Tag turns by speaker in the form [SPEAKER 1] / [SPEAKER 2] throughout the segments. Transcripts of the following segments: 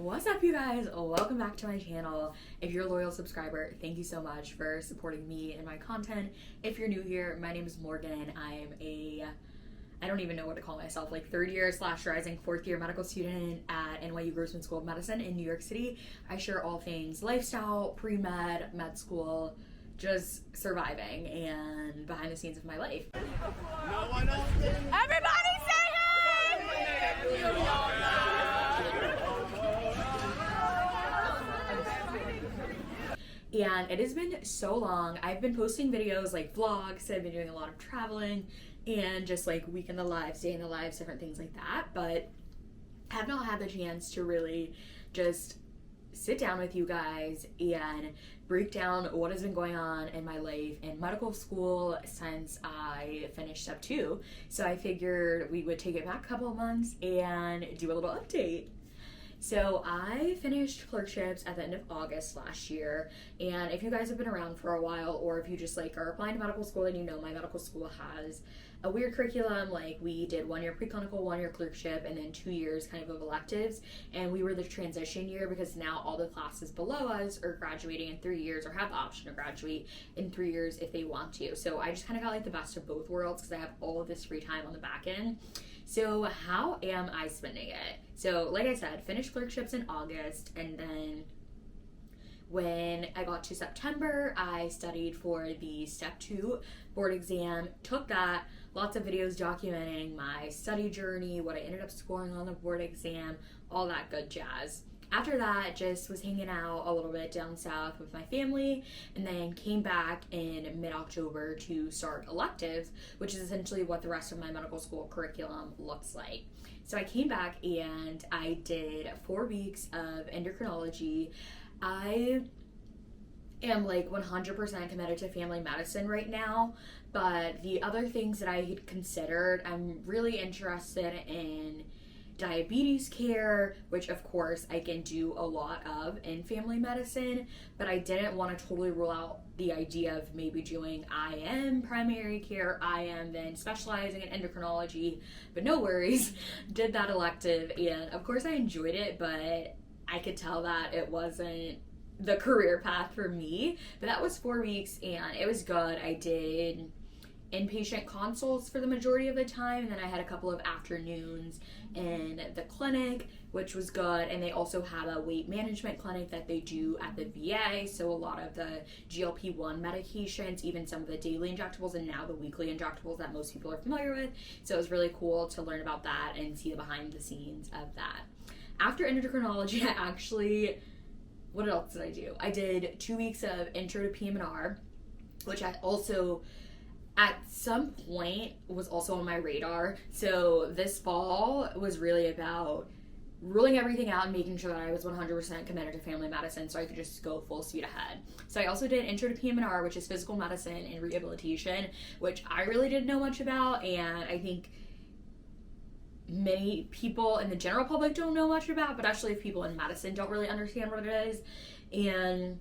[SPEAKER 1] What's up, you guys? Welcome back to my channel. If you're a loyal subscriber, thank you so much for supporting me and my content. If you're new here, my name is Morgan. I don't even know what to call myself, like third year / rising fourth year medical student at NYU Grossman School of Medicine in New York City. I share all things lifestyle, pre-med, med school, just surviving and behind the scenes of my life.
[SPEAKER 2] Everybody say hey!
[SPEAKER 1] And it has been so long. I've been posting videos like vlogs. I've been doing a lot of traveling and just like week in the lives, day in the lives, different things like that. But I have not had the chance to really just sit down with you guys and break down what has been going on in my life in medical school since I finished step 2. So I figured we would take it back a couple of months and do a little update. So I finished Clerkships at the end of August last year, and if you guys have been around for a while, or if you just like are applying to medical school, then you know my medical school has a weird curriculum. Like we did 1 year preclinical, 1 year clerkship, and then 2 years kind of electives, and we were the transition year because now all the classes below us are graduating in 3 years or have the option to graduate in 3 years if they want to. So I just kind of got like the best of both worlds because I have all of this free time on the back end. So how am I spending it? So like I said, finished Clerkships in August, and then when I got to September, I studied for the step 2 board exam, took that, lots of videos documenting my study journey, what I ended up scoring on the board exam, all that good jazz. After that, just was hanging out a little bit down south with my family, and then came back in mid-October to start electives, which is essentially what the rest of my medical school curriculum looks like. So I came back and I did 4 weeks of endocrinology. I am like 100% committed to family medicine right now, but the other things that I had considered, I'm really interested in diabetes care, which of course I can do a lot of in family medicine, but I didn't want to totally rule out the idea of maybe doing IM primary care, IM then specializing in endocrinology, but no worries, did that elective, and of course I enjoyed it, but I could tell that it wasn't the career path for me. But that was 4 weeks and it was good. I did inpatient consults for the majority of the time, and then I had a couple of afternoons in the clinic, which was good. And they also have a weight management clinic that they do at the VA, so a lot of the GLP-1 medications, even some of the daily injectables, and now the weekly injectables that most people are familiar with. So it was really cool to learn about that and see the behind the scenes of that. After endocrinology, I actually, what else did I do? I did 2 weeks of intro to PM&R, which I also at some point was also on my radar. So this fall was really about ruling everything out and making sure that I was 100% committed to family medicine so I could just go full speed ahead. So I also did intro to PM&R, which is physical medicine and rehabilitation, which I really didn't know much about, and I think many people in the general public don't know much about, but actually if people in medicine don't really understand what it is. And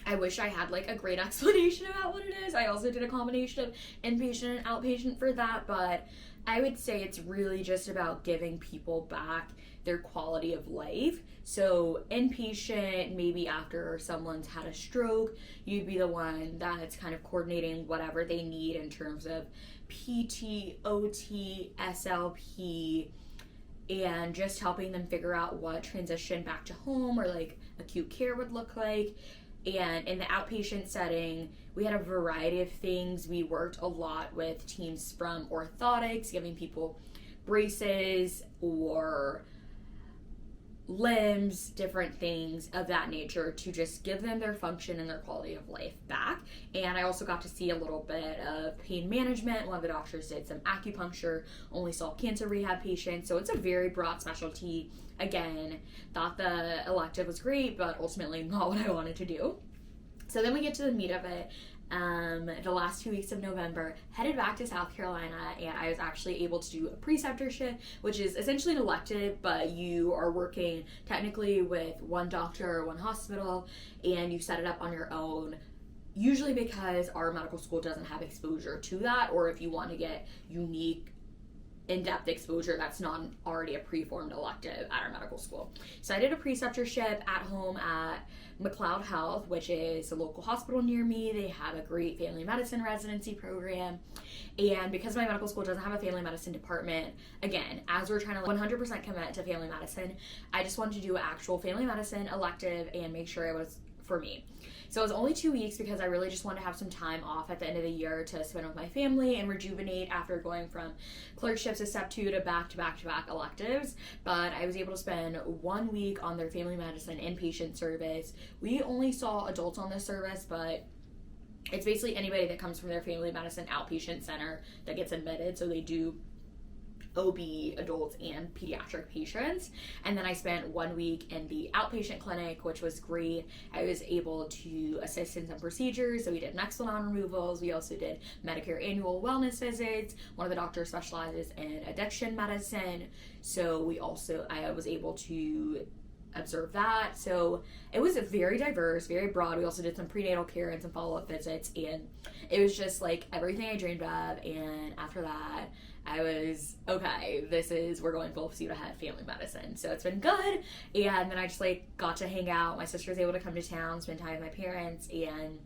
[SPEAKER 1] I wish I had like a great explanation about what it is. I also did a combination of inpatient and outpatient for that, but I would say it's really just about giving people back their quality of life. So inpatient, maybe after someone's had a stroke, you'd be the one that's kind of coordinating whatever they need in terms of PT, OT, SLP, and just helping them figure out what transition back to home or like acute care would look like. And in the outpatient setting, we had a variety of things. We worked a lot with teams from orthotics, giving people braces or limbs, different things of that nature to just give them their function and their quality of life back. And I also got to see a little bit of pain management. One of the doctors did some acupuncture, only saw cancer rehab patients. So it's a very broad specialty. Again, thought the elective was great, but ultimately not what I wanted to do. So then we get to the meat of it. The last 2 weeks of November, headed back to South Carolina, and I was actually able to do a preceptorship, which is essentially an elective, but you are working technically with one doctor or one hospital, and you set it up on your own, usually because our medical school doesn't have exposure to that, or if you want to get unique in-depth exposure that's not already a preformed elective at our medical school. So I did a preceptorship at home at McLeod Health, which is a local hospital near me. They have a great family medicine residency program. And because my medical school doesn't have a family medicine department, again, as we're trying to 100% commit to family medicine, I just wanted to do an actual family medicine elective and make sure it was for me. So it was only 2 weeks because I really just wanted to have some time off at the end of the year to spend with my family and rejuvenate after going from clerkships to step 2 to back electives. But I was able to spend 1 week on their family medicine inpatient service. We only saw adults on this service, but it's basically anybody that comes from their family medicine outpatient center that gets admitted. So they do OB, adults, and pediatric patients. And then I spent 1 week in the outpatient clinic, which was great. I was able to assist in some procedures. So we did Nexplanon removals. We also did Medicare annual wellness visits. One of the doctors specializes in addiction medicine. So I was able to observe that. So it was very diverse, very broad. We also did some prenatal care and some follow-up visits, and it was just like everything I dreamed of. And after that, I was, okay, we're going full speed ahead family medicine. So it's been good. And then I just got to hang out. My sister was able to come to town, spend time with my parents, and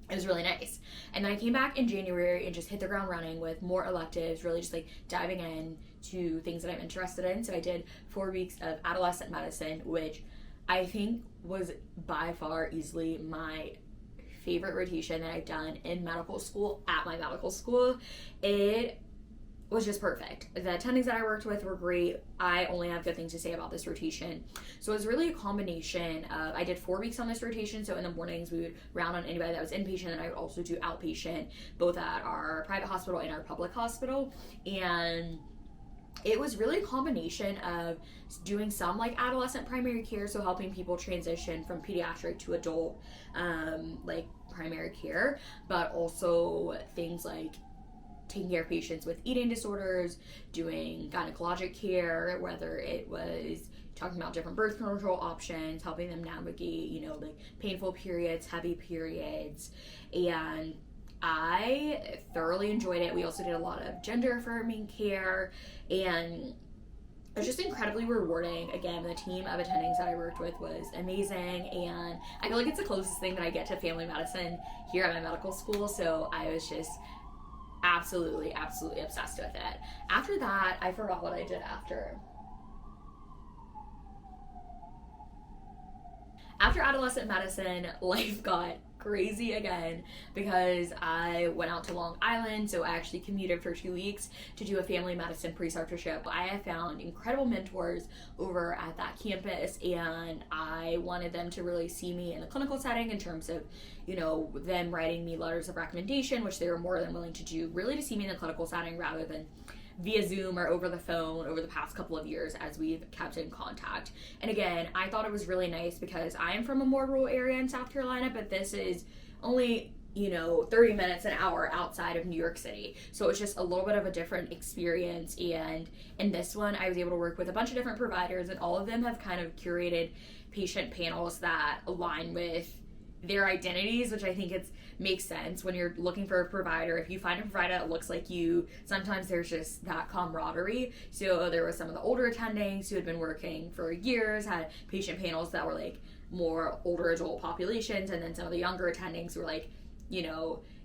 [SPEAKER 1] it was really nice. And then I came back in January and just hit the ground running with more electives, really just diving in to things that I'm interested in. So I did 4 weeks of adolescent medicine, which I think was by far easily my favorite rotation that I've done in medical school at my medical school. It was just perfect. The attendings that I worked with were great. I only have good things to say about this rotation. So it was really a combination of, I did 4 weeks on this rotation. So in the mornings we would round on anybody that was inpatient, and I would also do outpatient, both at our private hospital and our public hospital. And it was really a combination of doing some adolescent primary care, so helping people transition from pediatric to adult primary care, but also things like taking care of patients with eating disorders, doing gynecologic care, whether it was talking about different birth control options, helping them navigate, painful periods, heavy periods, and I thoroughly enjoyed it. We also did a lot of gender affirming care, and it was just incredibly rewarding. Again, the team of attendings that I worked with was amazing, and I feel like it's the closest thing that I get to family medicine here at my medical school, so I was just absolutely obsessed with it. After that, I forgot what I did after. After adolescent medicine, life got crazy again because I went out to Long Island, so I actually commuted for 2 weeks to do a family medicine preceptorship. I have found incredible mentors over at that campus, and I wanted them to really see me in the clinical setting in terms of, them writing me letters of recommendation, which they were more than willing to do, really to see me in the clinical setting rather than via Zoom or over the phone over the past couple of years as we've kept in contact. And again, I thought it was really nice because I am from a more rural area in South Carolina, but this is only 30 minutes, an hour outside of New York City. So it's just a little bit of a different experience. And in this one, I was able to work with a bunch of different providers, and all of them have kind of curated patient panels that align with their identities, which I think makes sense when you're looking for a provider. If you find a provider that looks like you, sometimes there's just that camaraderie. So there were some of the older attendings who had been working for years, had patient panels that were more older adult populations, and then some of the younger attendings were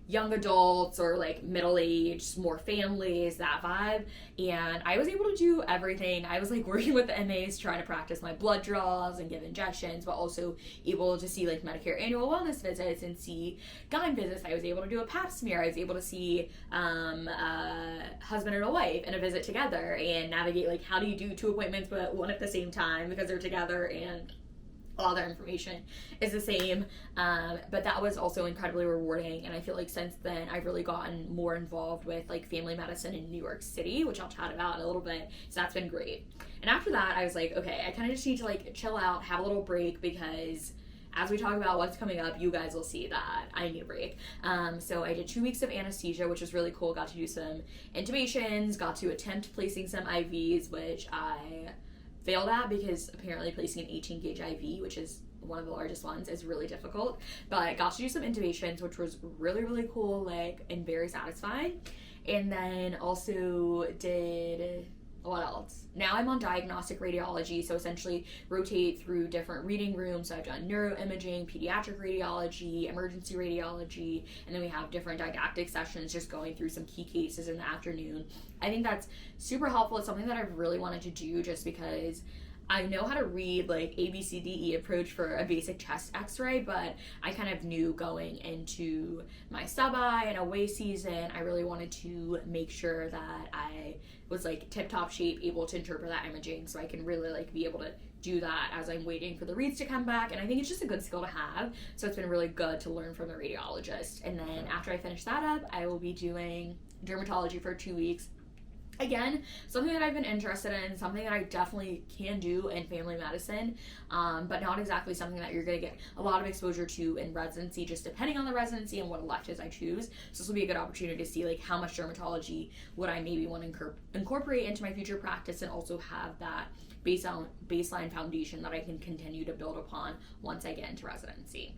[SPEAKER 1] young adults or middle-aged, more families, that vibe. And I was able to do everything. I was working with the MAs, trying to practice my blood draws and give injections, but also able to see Medicare annual wellness visits and see gyne visits. I was able to do a pap smear. I was able to see a husband and a wife in a visit together and navigate how do you do 2 appointments but one at the same time because they're together and all their information is the same, but that was also incredibly rewarding. And I feel since then I've really gotten more involved with family medicine in New York City, which I'll chat about in a little bit. So that's been great. And after that I was okay, I kind of just need to chill out, have a little break, because as we talk about what's coming up, you guys will see that I need a break. So I did 2 weeks of anesthesia, which was really cool. Got to do some intubations, got to attempt placing some IVs, which I failed at because apparently placing an 18 gauge IV, which is one of the largest ones, is really difficult. But I got to do some intubations, which was really, really cool, and very satisfying. and then also did, what else? Now I'm on diagnostic radiology, so essentially rotate through different reading rooms. So I've done neuroimaging, pediatric radiology, emergency radiology, and then we have different didactic sessions just going through some key cases in the afternoon. I think that's super helpful. It's something that I've really wanted to do just because I know how to read like ABCDE approach for a basic chest x-ray, but I kind of knew going into my sub-I and away season, I really wanted to make sure that I was like tip-top shape, able to interpret that imaging so I can really like be able to do that as I'm waiting for the reads to come back. And I think it's just a good skill to have, so it's been really good to learn from the radiologist. And then after I finish that up, I will be doing dermatology for 2 weeks. Again, something that I've been interested in, something that I definitely can do in family medicine, but not exactly something that you're going to get a lot of exposure to in residency, just depending on the residency and what electives I choose. So this will be a good opportunity to see like how much dermatology would I maybe want to incorporate into my future practice, and also have that baseline foundation that I can continue to build upon once I get into residency.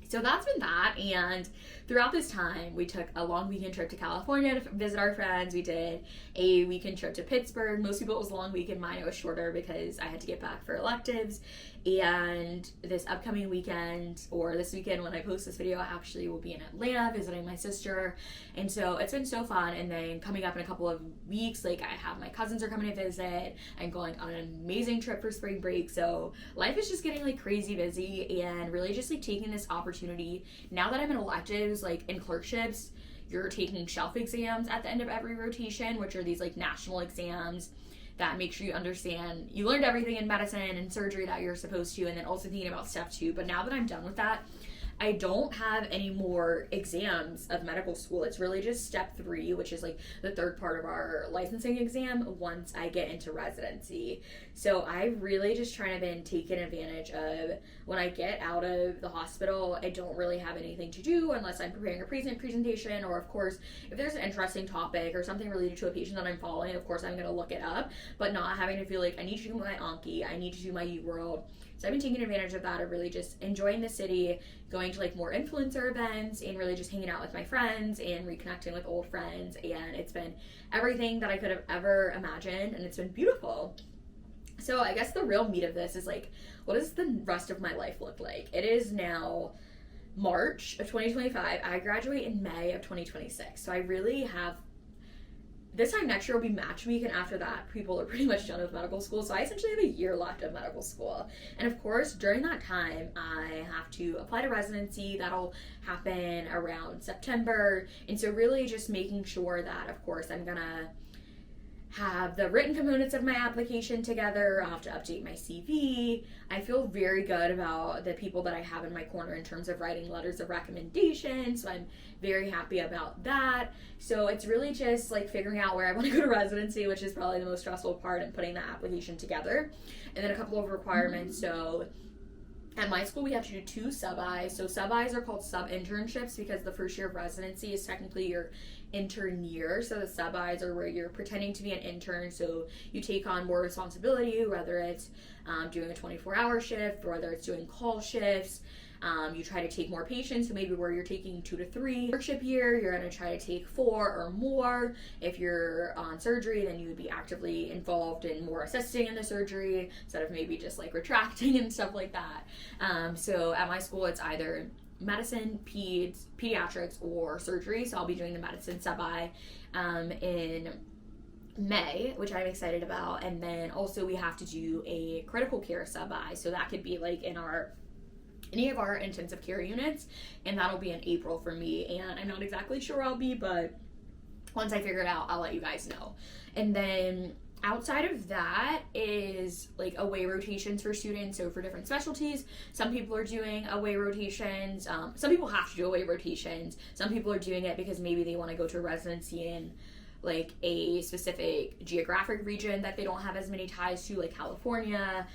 [SPEAKER 1] So that's been that, and throughout this time, we took a long weekend trip to California to visit our friends. We did a weekend trip to Pittsburgh. Most people it was a long weekend. Mine it was shorter because I had to get back for electives. And this upcoming weekend, or this weekend when I post this video, I actually will be in Atlanta visiting my sister. And so it's been so fun. And then coming up in a couple of weeks, like I have my cousins are coming to visit. I'm going on an amazing trip for spring break. So life is just getting like crazy busy, and really just like taking this opportunity. Now that I'm in electives, like in clerkships, you're taking shelf exams at the end of every rotation, which are these like national exams that make sure you understand you learned everything in medicine and surgery that you're supposed to, and then also thinking about step 2. But now that I'm done with that, I don't have any more exams of medical school. It's really just step 3, which is like the third part of our licensing exam once I get into residency. So I really just trying to been taking advantage of when I get out of the hospital, I don't really have anything to do unless I'm preparing a presentation, or of course, if there's an interesting topic or something related to a patient that I'm following, of course I'm going to look it up, but not having to feel like I need to do my Anki, I need to do my UWorld. So I've been taking advantage of that, of really just enjoying the city, going to like more influencer events, and really just hanging out with my friends and reconnecting with old friends. And it's been everything that I could have ever imagined, and it's been beautiful. So I guess the real meat of this is like, what does the rest of my life look like? It is now March of 2025. I graduate in May of 2026. So I really have, this time next year will be match week, and after that, people are pretty much done with medical school. So I essentially have a year left of medical school. And of course, during that time, I have to apply to residency. That'll happen around September. And so really just making sure that, of course, I'm gonna have the written components of my application together. I'll have to update my CV. I feel very good about the people that I have in my corner in terms of writing letters of recommendation, so I'm very happy about that. So it's really just like figuring out where I want to go to residency, which is probably the most stressful part, and putting that application together. And then a couple of requirements. So at my school, we have to do 2 sub-Is. So sub-Is are called sub-internships because the first year of residency is technically your intern year. So the sub-Is are where you're pretending to be an intern. So you take on more responsibility, whether it's doing a 24-hour shift, or whether it's doing call shifts. You try to take more patients, so maybe where you're taking 2 to 3 clerkship year, you're going to try to take 4 or more. If you're on surgery, then you would be actively involved in more assisting in the surgery instead of maybe just like retracting and stuff like that. So at my school, it's either medicine, pediatrics, or surgery. So I'll be doing the medicine sub-I in May, which I'm excited about. And then also we have to do a critical care sub-I. So that could be like in any of our intensive care units, and that'll be in April for me. And I'm not exactly sure where I'll be, but once I figure it out, I'll let you guys know. And then outside of that is like away rotations for students. So for different specialties, some people are doing away rotations. Some people have to do away rotations. Some people are doing it because maybe they want to go to residency in like a specific geographic region that they don't have as many ties to, like California,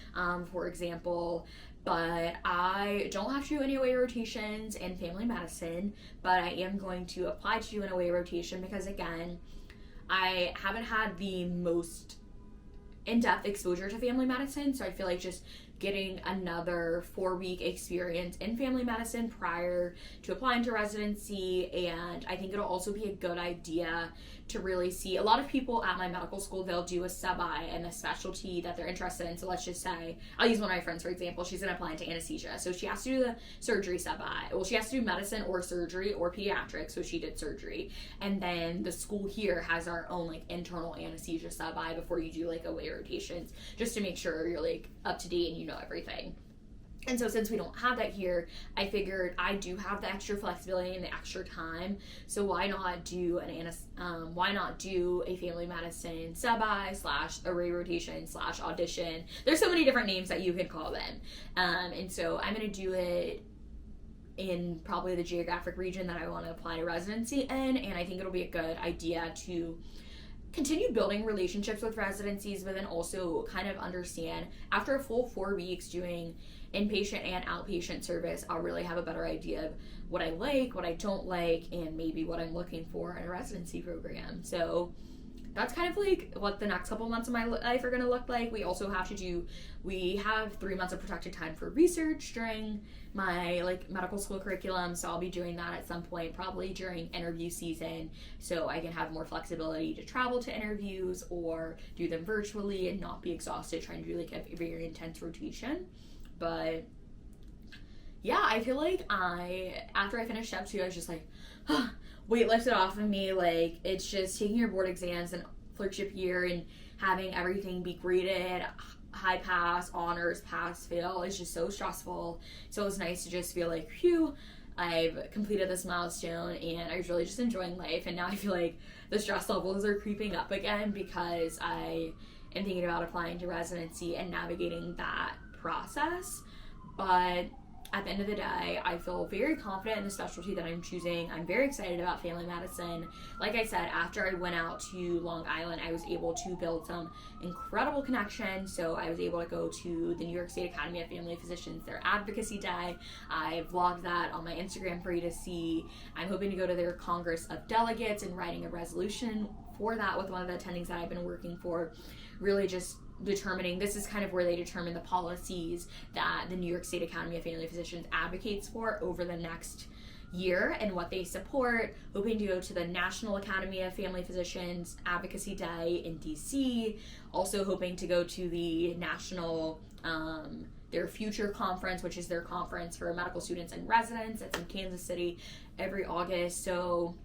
[SPEAKER 1] for example. But I don't have to do any away rotations in family medicine, but I am going to apply to do an away rotation because, again, I haven't had the most in-depth exposure to family medicine, so I feel like just getting another 4-week experience in family medicine prior to applying to residency. And I think it'll also be a good idea to really see, a lot of people at my medical school, they'll do a sub-I and a specialty that they're interested in. So let's just say, I'll use one of my friends for example, she's gonna apply into anesthesia, so she has to do the surgery sub-I. Well, she has to do medicine or surgery or pediatrics, so she did surgery. And then the school here has our own like internal anesthesia sub-I before you do like away rotations, just to make sure you're like up to date and you know everything. And so since we don't have that here, I figured I do have the extra flexibility and the extra time. So why not do a family medicine sub-I / array rotation / audition. There's so many different names that you could call them. And so I'm going to do it in probably the geographic region that I want to apply to residency in. And I think it'll be a good idea to continue building relationships with residencies, but then also kind of understand after a full 4 weeks doing inpatient and outpatient service, I'll really have a better idea of what I like, what I don't like, and maybe what I'm looking for in a residency program. So that's kind of like what the next couple months of my life are going to look like. We also have 3 months of protected time for research during my like medical school curriculum, so I'll be doing that at some point, probably during interview season, so I can have more flexibility to travel to interviews or do them virtually and not be exhausted trying to do like a very intense rotation. But yeah, I feel like after I finished step 2, I was just like, weight lifted off of me. Like, it's just taking your board exams and clerkship year and having everything be graded high pass, honors, pass, fail is just so stressful. So it was nice to just feel like, phew, I've completed this milestone and I was really just enjoying life. And now I feel like the stress levels are creeping up again because I am thinking about applying to residency and navigating that process. But at the end of the day, I feel very confident in the specialty that I'm choosing. I'm very excited about family medicine. Like I said, after I went out to Long Island, I was able to build some incredible connections. So I was able to go to the New York State Academy of Family Physicians, their advocacy day. I vlogged that on my Instagram for you to see. I'm hoping to go to their Congress of Delegates and writing a resolution for that with one of the attendings that I've been working for. Really just determining, this is kind of where they determine the policies that the New York State Academy of Family Physicians advocates for over the next year and what they support. Hoping to go to the National Academy of Family Physicians Advocacy Day in DC. Also hoping to go to the National their Future Conference, which is their conference for medical students and residents. That's in Kansas City every August. So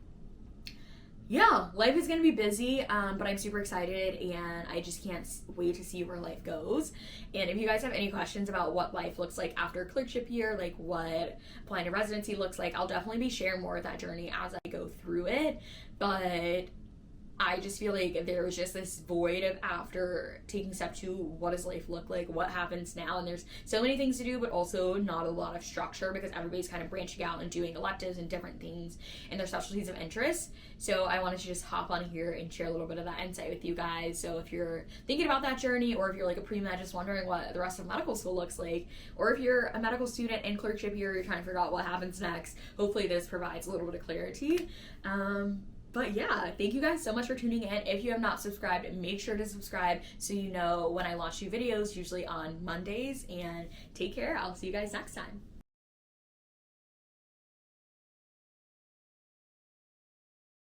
[SPEAKER 1] yeah, life is going to be busy, but I'm super excited and I just can't wait to see where life goes. And if you guys have any questions about what life looks like after clerkship year, like what applying to residency looks like, I'll definitely be sharing more of that journey as I go through it. But I just feel like there was just this void of after taking step 2, what does life look like? What happens now? And there's so many things to do, but also not a lot of structure because everybody's kind of branching out and doing electives and different things in their specialties of interest. So I wanted to just hop on here and share a little bit of that insight with you guys. So if you're thinking about that journey, or if you're like a pre-med just wondering what the rest of medical school looks like, or if you're a medical student in clerkship year, you're trying to figure out what happens next, hopefully this provides a little bit of clarity. But yeah, thank you guys so much for tuning in. If you have not subscribed, make sure to subscribe so you know when I launch new videos, usually on Mondays. And take care. I'll see you guys next time.